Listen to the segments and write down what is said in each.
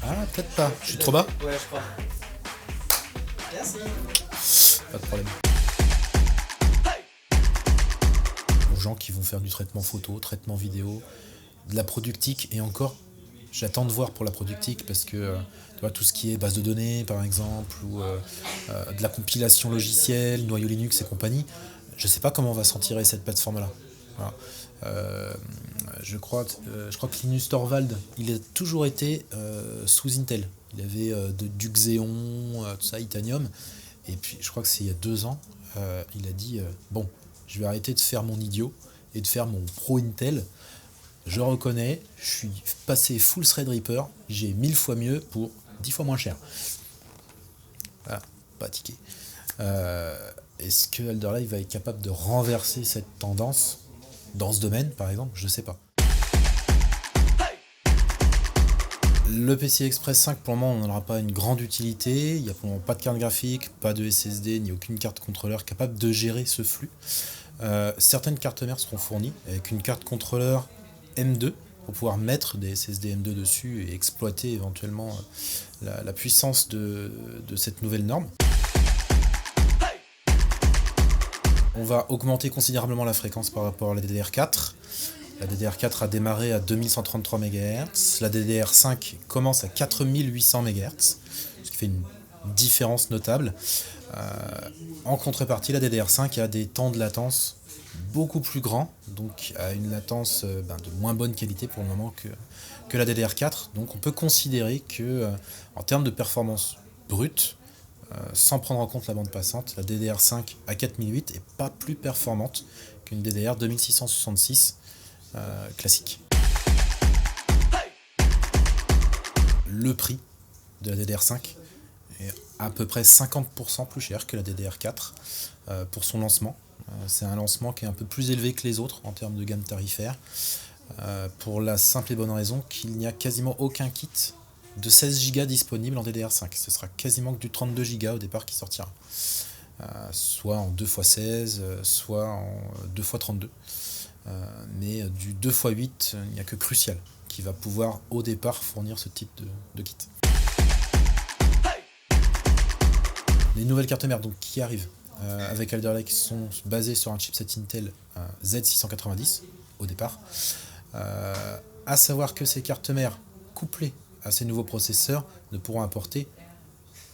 Ah, peut-être pas. Je suis trop bas? Ouais, je crois. Merci. Pas de problème. Aux gens qui vont faire du traitement photo, traitement vidéo, de la productique et encore, j'attends de voir pour la productique parce que tu vois, tout ce qui est base de données par exemple ou de la compilation logicielle, noyau Linux et compagnie, je sais pas comment va s'en tirer cette plateforme-là. Voilà. Euh, je crois que Linus Torvald, il a toujours été sous Intel. Il avait du Xeon, tout ça, Itanium. Et puis, je crois que c'est il y a 2 ans, il a dit bon, je vais arrêter de faire mon idiot et de faire mon pro Intel. Je reconnais, je suis passé full Threadripper, j'ai 1000 fois mieux pour 10 fois moins cher. Voilà, pas tiqué. Est-ce que Alder Lake va être capable de renverser cette tendance dans ce domaine, par exemple? Je sais pas. Le PCI Express 5, pour le moment, on n'en aura pas une grande utilité. Il n'y a pour le moment pas de carte graphique, pas de SSD, ni aucune carte contrôleur capable de gérer ce flux. Certaines cartes mères seront fournies avec une carte contrôleur M2 pour pouvoir mettre des SSD M2 dessus et exploiter éventuellement la puissance de cette nouvelle norme. On va augmenter considérablement la fréquence par rapport à la DDR4. La DDR4 a démarré à 2133 MHz, la DDR5 commence à 4800 MHz, ce qui fait une différence notable. En contrepartie, la DDR5 a des temps de latence beaucoup plus grands, donc a une latence de moins bonne qualité pour le moment que la DDR4. Donc on peut considérer que, en termes de performance brute, sans prendre en compte la bande passante, la DDR5 à 4008 est pas plus performante qu'une DDR 2666 classique. Le prix de la DDR5 est à peu près 50% plus cher que la DDR4 pour son lancement. C'est un lancement qui est un peu plus élevé que les autres en termes de gamme tarifaire, pour la simple et bonne raison qu'il n'y a quasiment aucun kit de 16 Go disponible en DDR5. Ce sera quasiment que du 32 Go au départ qui sortira. Soit en 2x16, soit en 2x32. Mais du 2x8, il n'y a que Crucial qui va pouvoir au départ fournir ce type de kit. Les nouvelles cartes mères donc, qui arrivent avec Alder Lake sont basées sur un chipset Intel Z690 au départ. À savoir que ces cartes mères couplées à ces nouveaux processeurs ne pourront apporter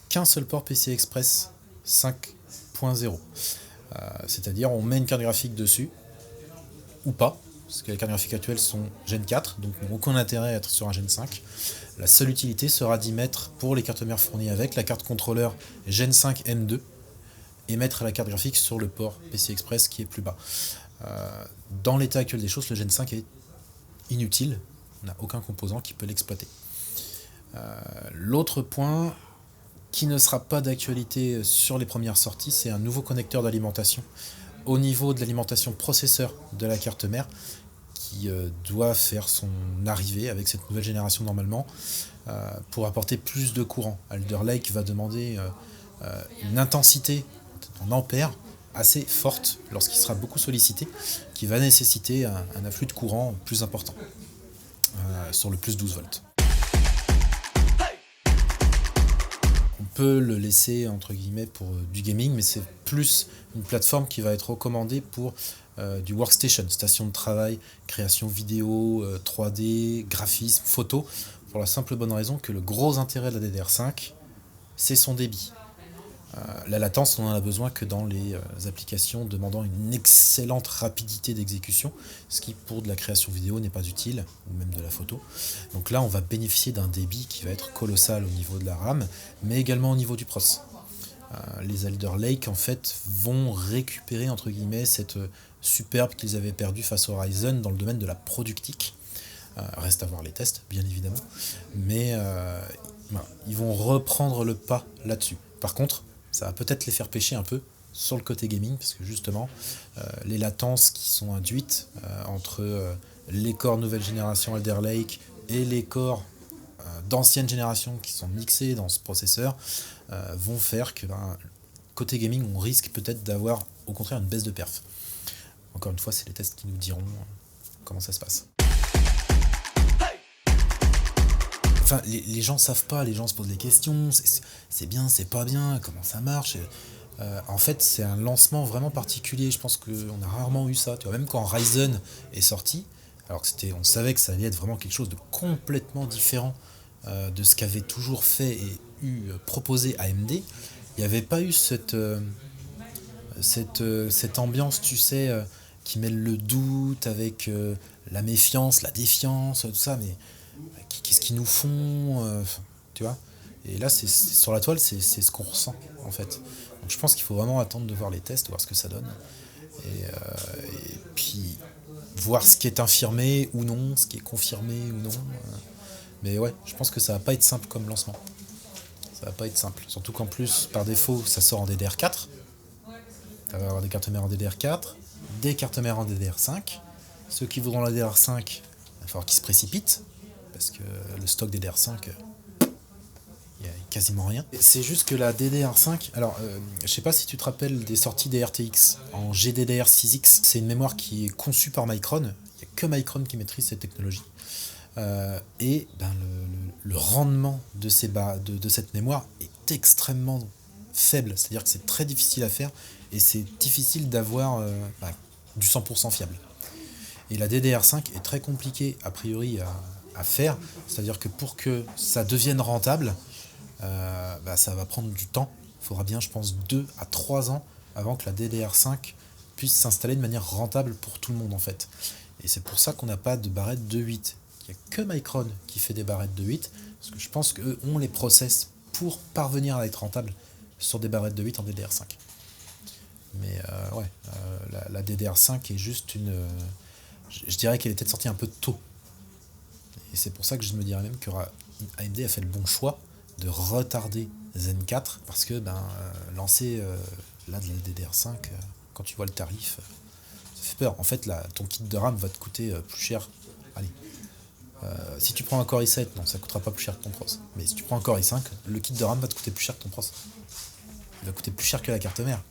qu'un seul port PCI Express 5.0. C'est-à-dire on met une carte graphique dessus, ou pas, parce que les cartes graphiques actuelles sont Gen 4, donc n'ont aucun intérêt à être sur un Gen 5. La seule utilité sera d'y mettre, pour les cartes mères fournies avec, la carte contrôleur Gen 5 M2, et mettre la carte graphique sur le port PCI Express qui est plus bas. Dans l'état actuel des choses, le Gen 5 est inutile, on n'a aucun composant qui peut l'exploiter. L'autre point qui ne sera pas d'actualité sur les premières sorties, c'est un nouveau connecteur d'alimentation au niveau de l'alimentation processeur de la carte mère qui doit faire son arrivée avec cette nouvelle génération normalement pour apporter plus de courant. Alder Lake va demander une intensité en ampères assez forte lorsqu'il sera beaucoup sollicité, qui va nécessiter un afflux de courant plus important sur le plus 12 volts. On peut le laisser entre guillemets pour du gaming, mais c'est plus une plateforme qui va être recommandée pour du workstation, station de travail, création vidéo, 3D, graphisme, photo, pour la simple bonne raison que le gros intérêt de la DDR5, c'est son débit. La latence, on en a besoin que dans les applications demandant une excellente rapidité d'exécution, ce qui pour de la création vidéo n'est pas utile, ou même de la photo. Donc là, on va bénéficier d'un débit qui va être colossal au niveau de la RAM, mais également au niveau du pros. Les Alder Lake, en fait, vont récupérer, entre guillemets, cette superbe qu'ils avaient perdue face au Ryzen dans le domaine de la productique. Reste à voir les tests, bien évidemment, mais voilà, ils vont reprendre le pas là-dessus. Par contre, ça va peut-être les faire pêcher un peu sur le côté gaming, parce que justement, les latences qui sont induites entre les corps nouvelle génération Alder Lake et les corps d'ancienne génération qui sont mixés dans ce processeur vont faire que côté gaming, on risque peut-être d'avoir au contraire une baisse de perf. Encore une fois, c'est les tests qui nous diront comment ça se passe. enfin, les gens savent pas, les gens se posent des questions, c'est bien, c'est pas bien, comment ça marche. En fait, c'est un lancement vraiment particulier. Je pense qu'on a rarement eu ça. Tu vois, même quand Ryzen est sorti, alors que on savait que ça allait être vraiment quelque chose de complètement différent de ce qu'avait toujours fait et proposé AMD, il n'y avait pas eu cette ambiance, tu sais, qui mêle le doute avec la méfiance, la défiance, tout ça. Mais qu'est-ce qu'ils nous font tu vois. Et là, sur la toile, c'est ce qu'on ressent, en fait. Donc je pense qu'il faut vraiment attendre de voir les tests, voir ce que ça donne. Et puis, voir ce qui est infirmé ou non, ce qui est confirmé ou non. Mais ouais, je pense que ça va pas être simple comme lancement. Ça va pas être simple. Surtout qu'en plus, par défaut, ça sort en DDR4. Ça va avoir des cartes mères en DDR4, des cartes mères en DDR5. Ceux qui voudront la DDR5, il va falloir qu'ils se précipitent, parce que le stock DDR5, il n'y a quasiment rien. C'est juste que la DDR5, alors je sais pas si tu te rappelles des sorties des RTX en GDDR6X, c'est une mémoire qui est conçue par Micron, il n'y a que Micron qui maîtrise cette technologie. Et ben, le rendement de cette mémoire est extrêmement faible, c'est-à-dire que c'est très difficile à faire et c'est difficile d'avoir du 100% fiable. Et la DDR5 est très compliquée a priori à faire, c'est-à-dire que pour que ça devienne rentable, ça va prendre du temps. Il faudra bien, je pense, 2 à 3 ans avant que la DDR5 puisse s'installer de manière rentable pour tout le monde en fait. Et c'est pour ça qu'on n'a pas de barrettes de 8. Il n'y a que Micron qui fait des barrettes de 8, parce que je pense qu'eux ont les process pour parvenir à être rentable sur des barrettes de 8 en DDR5. Mais la DDR5 est juste une... je dirais qu'elle est peut-être sortie un peu tôt. Et c'est pour ça que je me dirais même que AMD a fait le bon choix de retarder Zen 4, parce que lancer de la DDR5, quand tu vois le tarif, ça fait peur. En fait, ton kit de RAM va te coûter plus cher. Allez. Si tu prends un Core i7, non, ça coûtera pas plus cher que ton pros. Mais si tu prends un Core i5, le kit de RAM va te coûter plus cher que ton pros. Il va coûter plus cher que la carte mère.